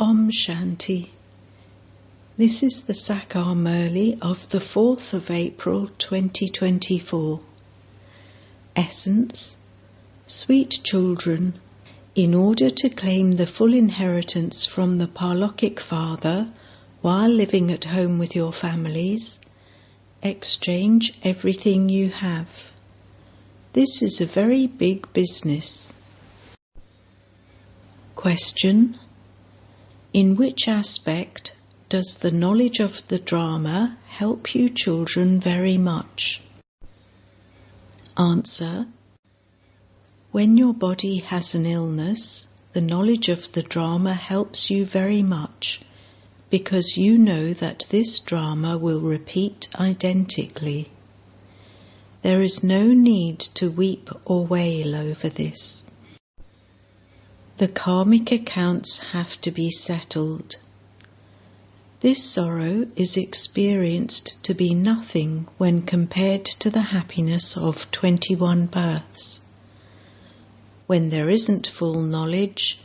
Om Shanti. This is the Sakar Murli of the 4th of April 2024. Essence: Sweet children, in order to claim the full inheritance from the Parlokic Father while living at home with your families, exchange everything you have. This is a very big business. Question: in which aspect does the knowledge of the drama help you children very much? Answer: when your body has an illness, the knowledge of the drama helps you very much, because you know that this drama will repeat identically. There is no need to weep or wail over this. The karmic accounts have to be settled. This sorrow is experienced to be nothing when compared to the happiness of 21 births. When there isn't full knowledge,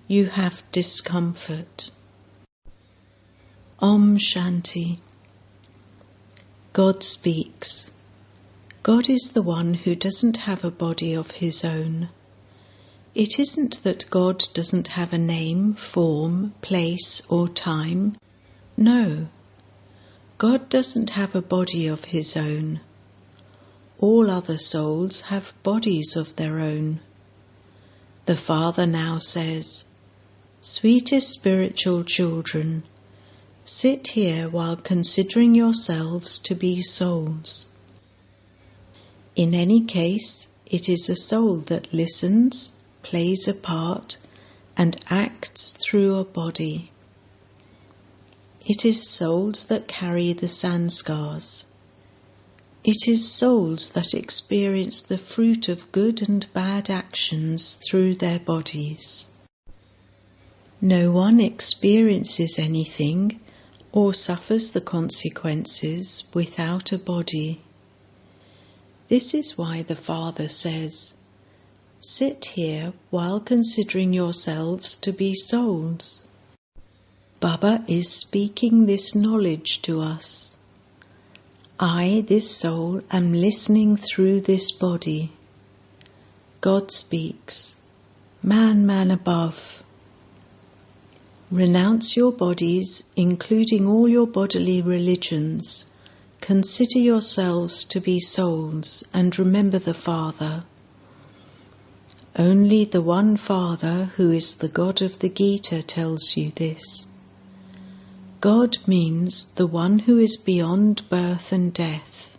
you have discomfort. Om Shanti. God speaks. God is the one who doesn't have a body of his own. It isn't that God doesn't have a name, form, place, or time. No, God doesn't have a body of his own. All other souls have bodies of their own. The Father now says, "Sweetest spiritual children, sit here while considering yourselves to be souls." In any case, it is a soul that listens, plays a part, and acts through a body. It is souls that carry the sanskars. It is souls that experience the fruit of good and bad actions through their bodies. No one experiences anything or suffers the consequences without a body. This is why the Father says, "Sit here while considering yourselves to be souls." Baba is speaking this knowledge to us. I, this soul, am listening through this body. God speaks, Man above. Renounce your bodies, including all your bodily religions. Consider yourselves to be souls and remember the Father. Only the one Father, who is the God of the Gita, tells you this. God means the one who is beyond birth and death.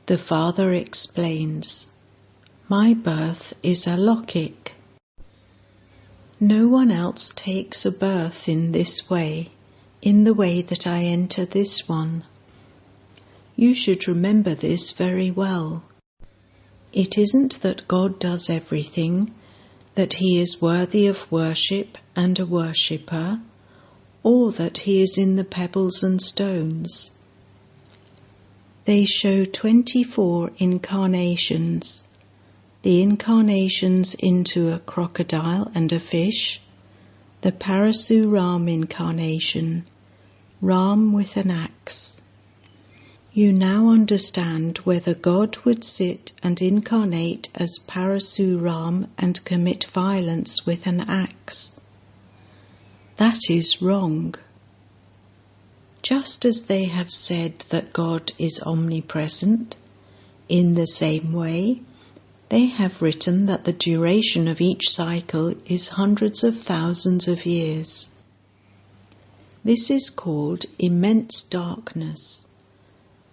The Father explains, "My birth is alokik. No one else takes a birth in this way, in the way that I enter this one." You should remember this very well. It isn't that God does everything, that he is worthy of worship and a worshipper, or that he is in the pebbles and stones. They show 24 incarnations. The incarnations into a crocodile and a fish, the Parasuram incarnation, Ram with an axe. You now understand whether God would sit and incarnate as Parasuram and commit violence with an axe. That is wrong. Just as they have said that God is omnipresent, in the same way, they have written that the duration of each cycle is hundreds of thousands of years. This is called immense darkness.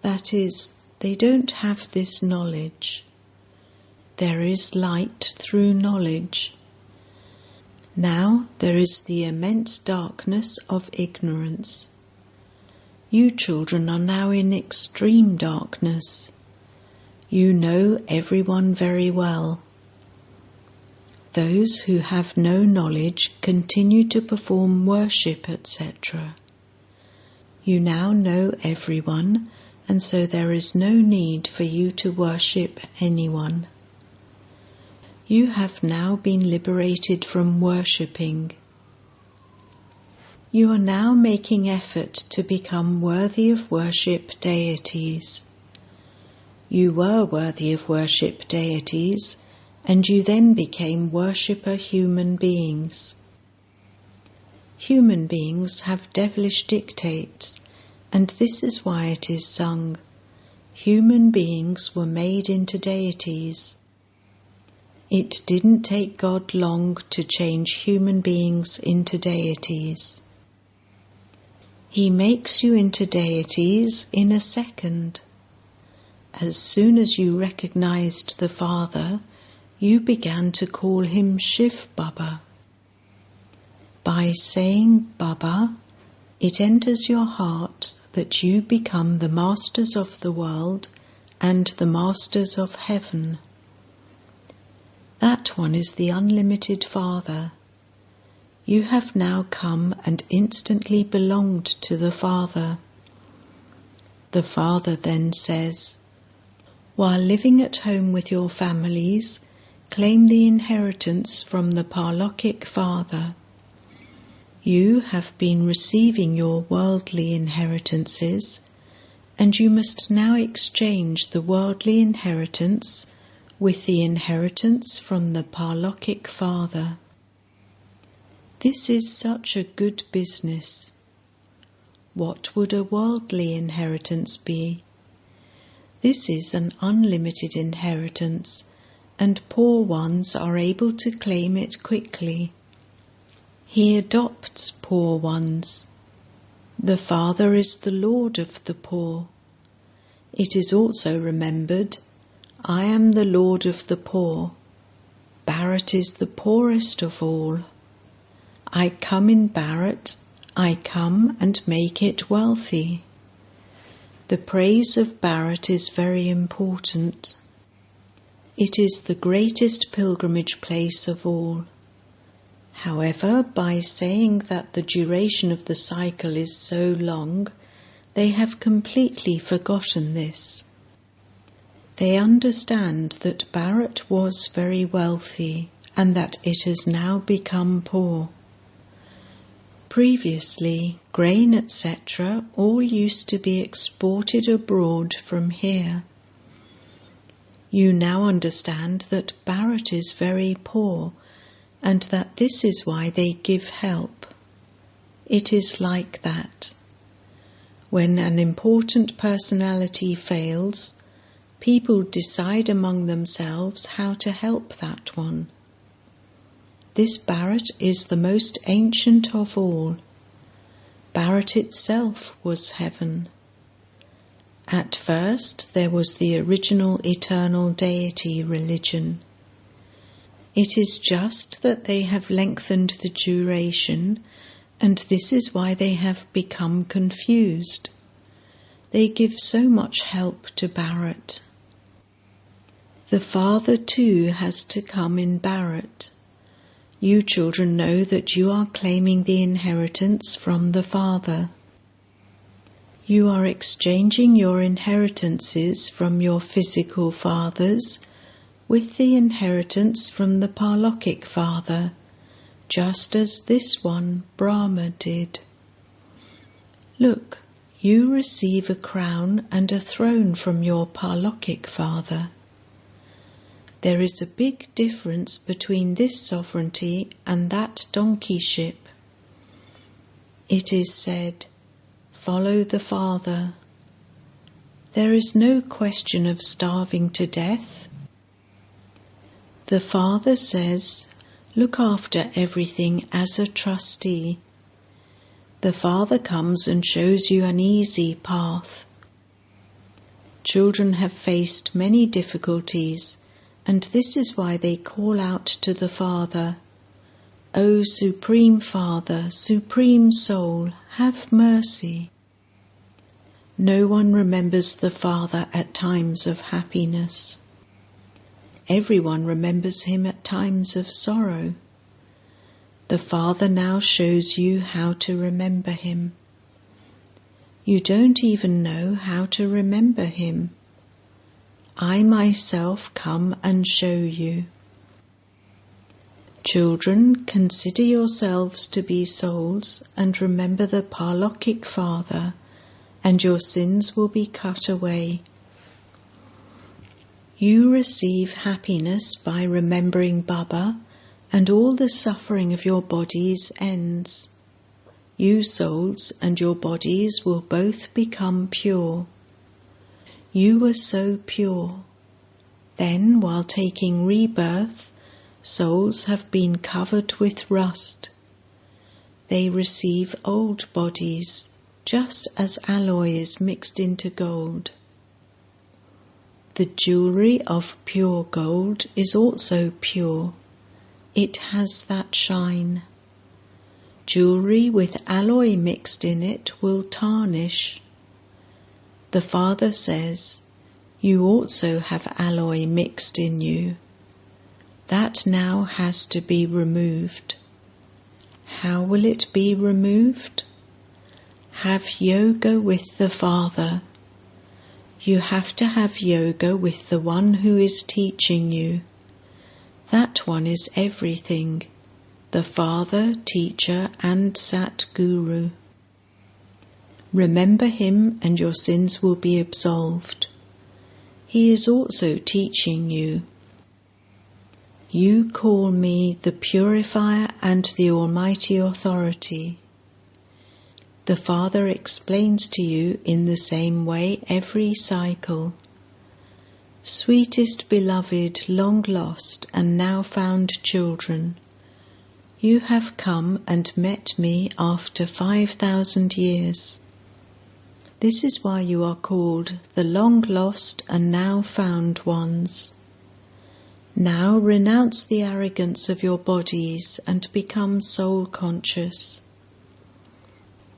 That is, they don't have this knowledge. There is light through knowledge. Now there is the immense darkness of ignorance. You children are now in extreme darkness. You know everyone very well. Those who have no knowledge continue to perform worship, etc. You now know everyone, and so there is no need for you to worship anyone. You have now been liberated from worshipping. You are now making effort to become worthy of worship deities. You were worthy of worship deities, and you then became worshipper human beings. Human beings have devilish dictates, and this is why it is sung, human beings were made into deities. It didn't take God long to change human beings into deities. He makes you into deities in a second. As soon as you recognized the Father, you began to call him Shiv Baba. By saying Baba, it enters your heart that you become the masters of the world and the masters of heaven. That one is the unlimited Father. You have now come and instantly belonged to the Father. The Father then says, while living at home with your families, claim the inheritance from the Parlokic Father. You have been receiving your worldly inheritances, and you must now exchange the worldly inheritance with the inheritance from the Parlokic Father. This is such a good business. What would a worldly inheritance be? This is an unlimited inheritance, and poor ones are able to claim it quickly. He adopts poor ones. The Father is the Lord of the poor. It is also remembered, I am the Lord of the poor. Bharat is the poorest of all. I come in Bharat, I come and make it wealthy. The praise of Bharat is very important. It is the greatest pilgrimage place of all. However, by saying that the duration of the cycle is so long, they have completely forgotten this. They understand that Bharat was very wealthy and that it has now become poor. Previously, grain, etc., all used to be exported abroad from here. You now understand that Bharat is very poor, and that this is why they give help. It is like that. When an important personality fails, people decide among themselves how to help that one. This Bharat is the most ancient of all. Bharat itself was heaven. At first there was the original eternal deity religion. It is just that they have lengthened the duration, and this is why they have become confused. They give so much help to Bharat. The Father too has to come in Bharat. You children know that you are claiming the inheritance from the Father. You are exchanging your inheritances from your physical fathers with the inheritance from the Parlokic Father, just as this one, Brahma, did. Look, you receive a crown and a throne from your Parlokic Father. There is a big difference between this sovereignty and that donkeyship. It is said, follow the Father. There is no question of starving to death. The Father says, look after everything as a trustee. The Father comes and shows you an easy path. Children have faced many difficulties, and this is why they call out to the Father, O Supreme Father, Supreme Soul, have mercy. No one remembers the Father at times of happiness. Everyone remembers him at times of sorrow. The Father now shows you how to remember him. You don't even know how to remember him. I myself come and show you. Children, consider yourselves to be souls and remember the Parlokhic Father, and your sins will be cut away. You receive happiness by remembering Baba, and all the suffering of your bodies ends. You souls and your bodies will both become pure. You were so pure. Then, while taking rebirth, souls have been covered with rust. They receive old bodies, just as alloy is mixed into gold. The jewelry of pure gold is also pure. It has that shine. Jewelry with alloy mixed in it will tarnish. The Father says, you also have alloy mixed in you. That now has to be removed. How will it be removed? Have yoga with the Father. You have to have yoga with the one who is teaching you. That one is everything, the Father, Teacher and Sat Guru. Remember him and your sins will be absolved. He is also teaching you. You call me the Purifier and the Almighty Authority. The Father explains to you in the same way every cycle. Sweetest beloved, long lost and now found children, you have come and met me after 5,000 years. This is why you are called the long lost and now found ones. Now renounce the arrogance of your bodies and become soul conscious.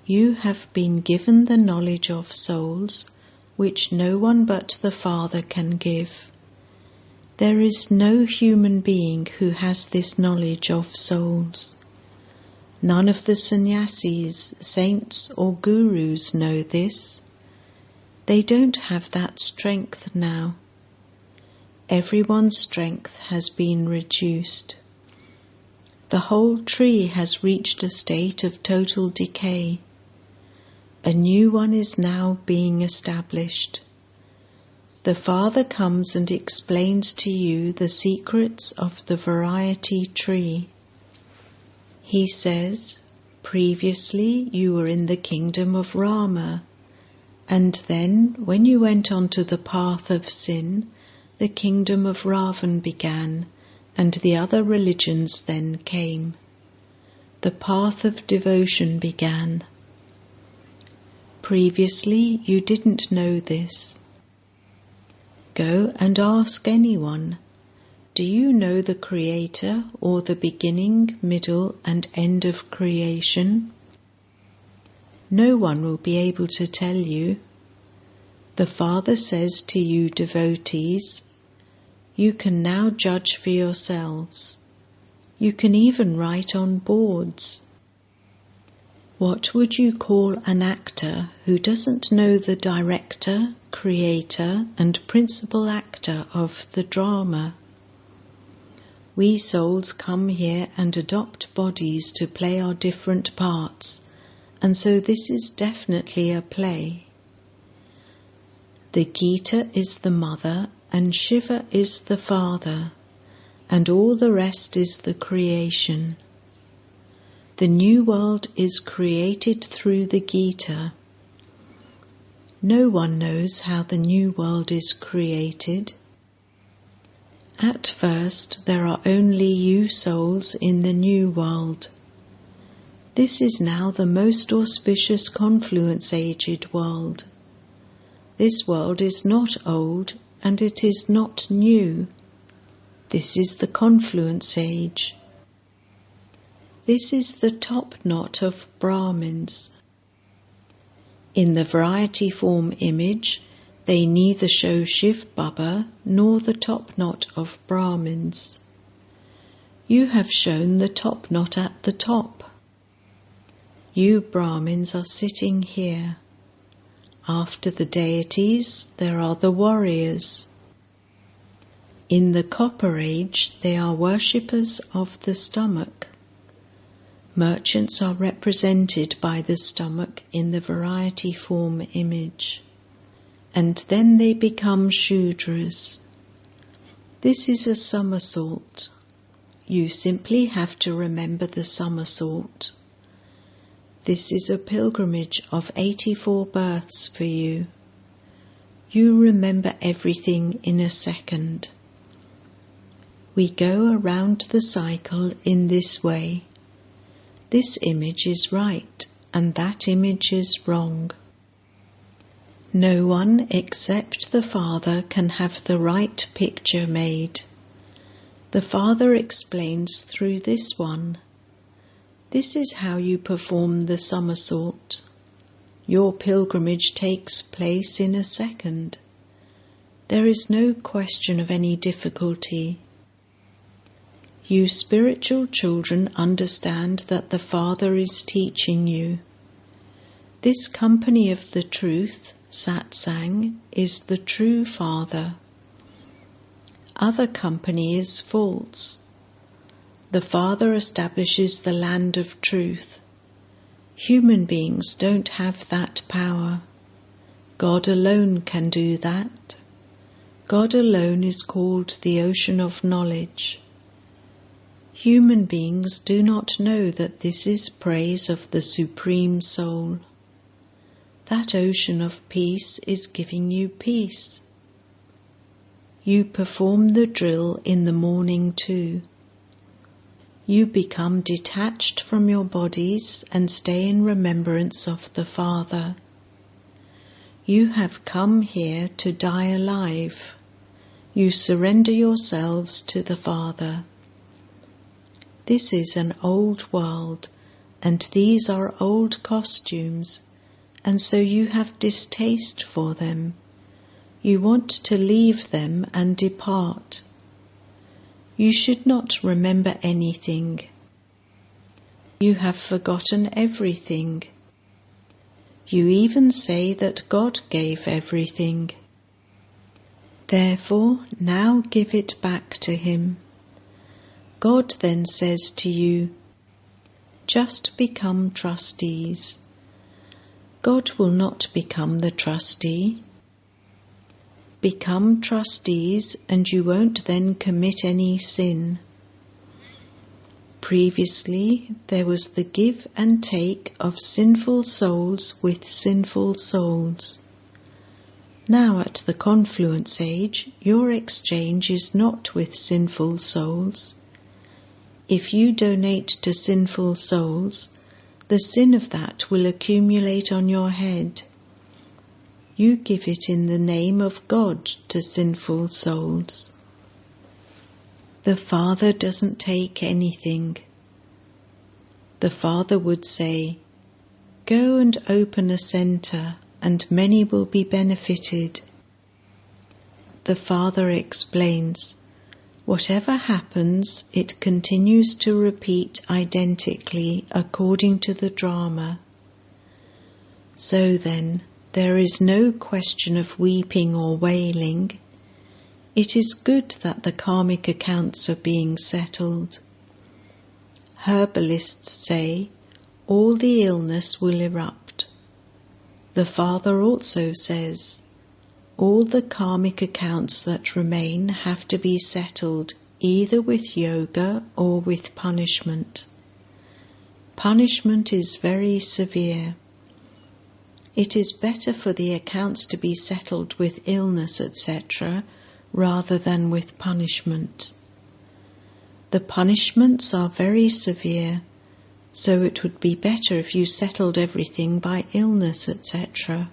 You have been given the knowledge of souls, which no one but the Father can give. There is no human being who has this knowledge of souls. None of the sannyasis, saints or gurus know this. They don't have that strength now. Everyone's strength has been reduced. The whole tree has reached a state of total decay. A new one is now being established. The Father comes and explains to you the secrets of the variety tree. He says, previously you were in the kingdom of Rama, and then when you went onto the path of sin, the kingdom of Ravan began, and the other religions then came. The path of devotion began. Previously, you didn't know this. Go and ask anyone, do you know the Creator or the beginning, middle and end of creation? No one will be able to tell you. The Father says to you devotees, you can now judge for yourselves. You can even write on boards. What would you call an actor who doesn't know the director, creator and principal actor of the drama? We souls come here and adopt bodies to play our different parts, and so this is definitely a play. The Gita is the mother and Shiva is the father, and all the rest is the creation. The new world is created through the Gita. No one knows how the new world is created. At first, there are only you souls in the new world. This is now the most auspicious confluence-aged world. This world is not old and it is not new. This is the confluence age. This is the top knot of Brahmins. In the variety form image, they neither show Shiv Baba nor the top knot of Brahmins. You have shown the top knot at the top. You Brahmins are sitting here. After the deities, there are the warriors. In the Copper Age, they are worshippers of the stomach. Merchants are represented by the stomach in the variety form image, and then they become Shudras. This is a somersault. You simply have to remember the somersault. This is a pilgrimage of 84 births for you. You remember everything in a second. We go around the cycle in this way. This image is right, and that image is wrong. No one except the Father can have the right picture made. The Father explains through this one. This is how you perform the somersault. Your pilgrimage takes place in a second. There is no question of any difficulty. You spiritual children understand that the Father is teaching you. This company of the truth, satsang, is the true Father. Other company is false. The Father establishes the land of truth. Human beings don't have that power. God alone can do that. God alone is called the ocean of knowledge. Human beings do not know that this is praise of the Supreme Soul. That ocean of peace is giving you peace. You perform the drill in the morning too. You become detached from your bodies and stay in remembrance of the Father. You have come here to die alive. You surrender yourselves to the Father. This is an old world, and these are old costumes, and so you have distaste for them. You want to leave them and depart. You should not remember anything. You have forgotten everything. You even say that God gave everything. Therefore, now give it back to Him. God then says to you, just become trustees. God will not become the trustee. Become trustees and you won't then commit any sin. Previously, there was the give and take of sinful souls with sinful souls. Now at the confluence age, your exchange is not with sinful souls. If you donate to sinful souls, the sin of that will accumulate on your head. You give it in the name of God to sinful souls. The Father doesn't take anything. The Father would say, go and open a centre and many will be benefited. The Father explains, whatever happens, it continues to repeat identically according to the drama. So then, there is no question of weeping or wailing. It is good that the karmic accounts are being settled. Herbalists say, all the illness will erupt. The Father also says, all the karmic accounts that remain have to be settled either with yoga or with punishment. Punishment is very severe. It is better for the accounts to be settled with illness, etc., rather than with punishment. The punishments are very severe, so it would be better if you settled everything by illness, etc.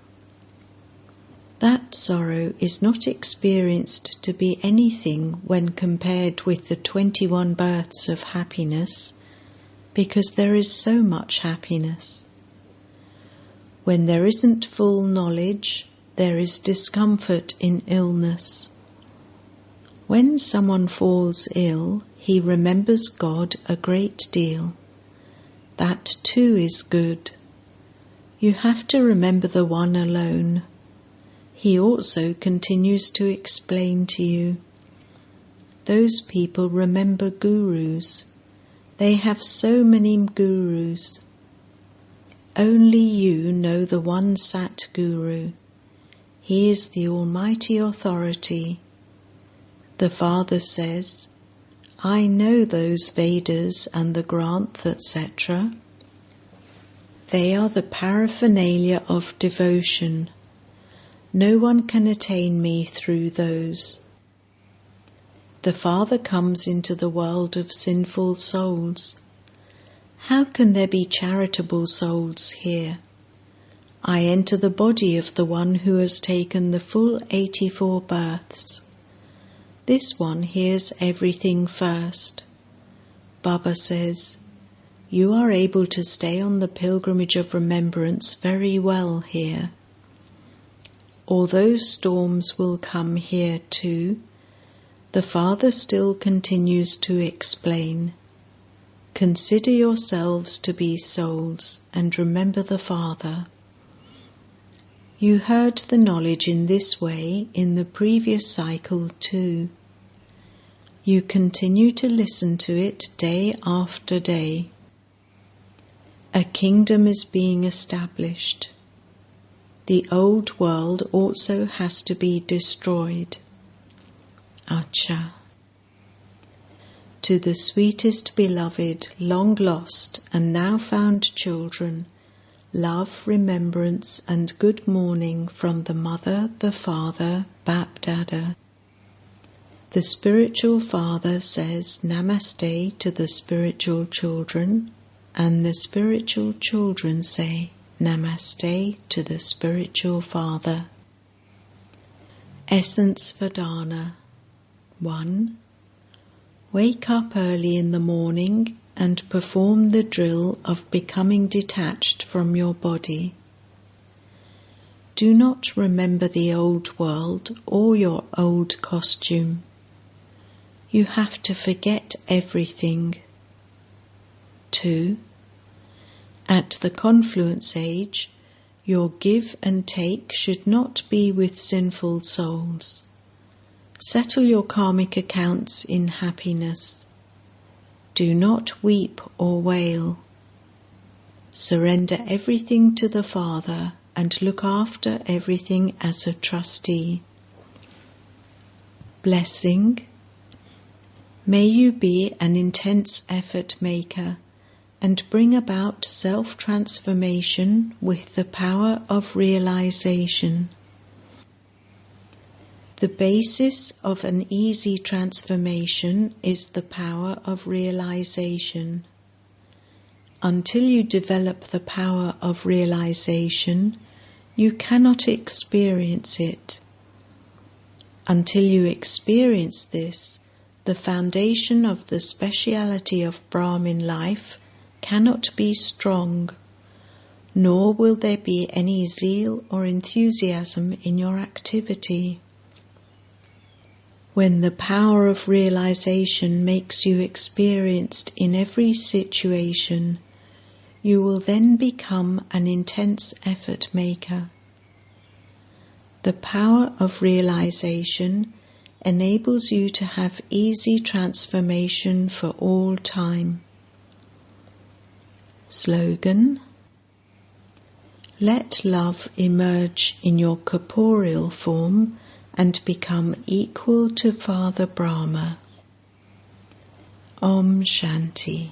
That sorrow is not experienced to be anything when compared with the 21 births of happiness, because there is so much happiness. When there isn't full knowledge, there is discomfort in illness. When someone falls ill, he remembers God a great deal. That too is good. You have to remember the one alone. He also continues to explain to you. those people remember gurus. They have so many gurus. Only you know the one Sat Guru. He is the almighty authority. The Father says, I know those Vedas and the Granth, etc. They are the paraphernalia of devotion. No one can attain me through those. The Father comes into the world of sinful souls. How can there be charitable souls here? I enter the body of the one who has taken the full 84 births. This one hears everything first. Baba says, you are able to stay on the pilgrimage of remembrance very well here. Although storms will come here too, the Father still continues to explain. Consider yourselves to be souls and remember the Father. You heard the knowledge in this way in the previous cycle too. You continue to listen to it day after day. A kingdom is being established. The old world also has to be destroyed. Acha. To the sweetest beloved, long lost and now found children, love, remembrance and good morning from the Mother, the Father, Bap Dada. The spiritual father says Namaste to the spiritual children, and the spiritual children say Namaste to the spiritual father. Essence Vedana. 1. Wake up early in the morning and perform the drill of becoming detached from your body. Do not remember the old world or your old costume. You have to forget everything. 2. At the confluence age, your give and take should not be with sinful souls. Settle your karmic accounts in happiness. Do not weep or wail. Surrender everything to the Father and look after everything as a trustee. Blessing. May you be an intense effort maker and bring about self-transformation with the power of realization. The basis of an easy transformation is the power of realization. Until you develop the power of realization, you cannot experience it. Until you experience this, the foundation of the speciality of Brahmin life cannot be strong, nor will there be any zeal or enthusiasm in your activity. When the power of realization makes you experienced in every situation, you will then become an intense effort maker. The power of realization enables you to have easy transformation for all time. Slogan: Let love emerge in your corporeal form and become equal to Father Brahma. Om Shanti.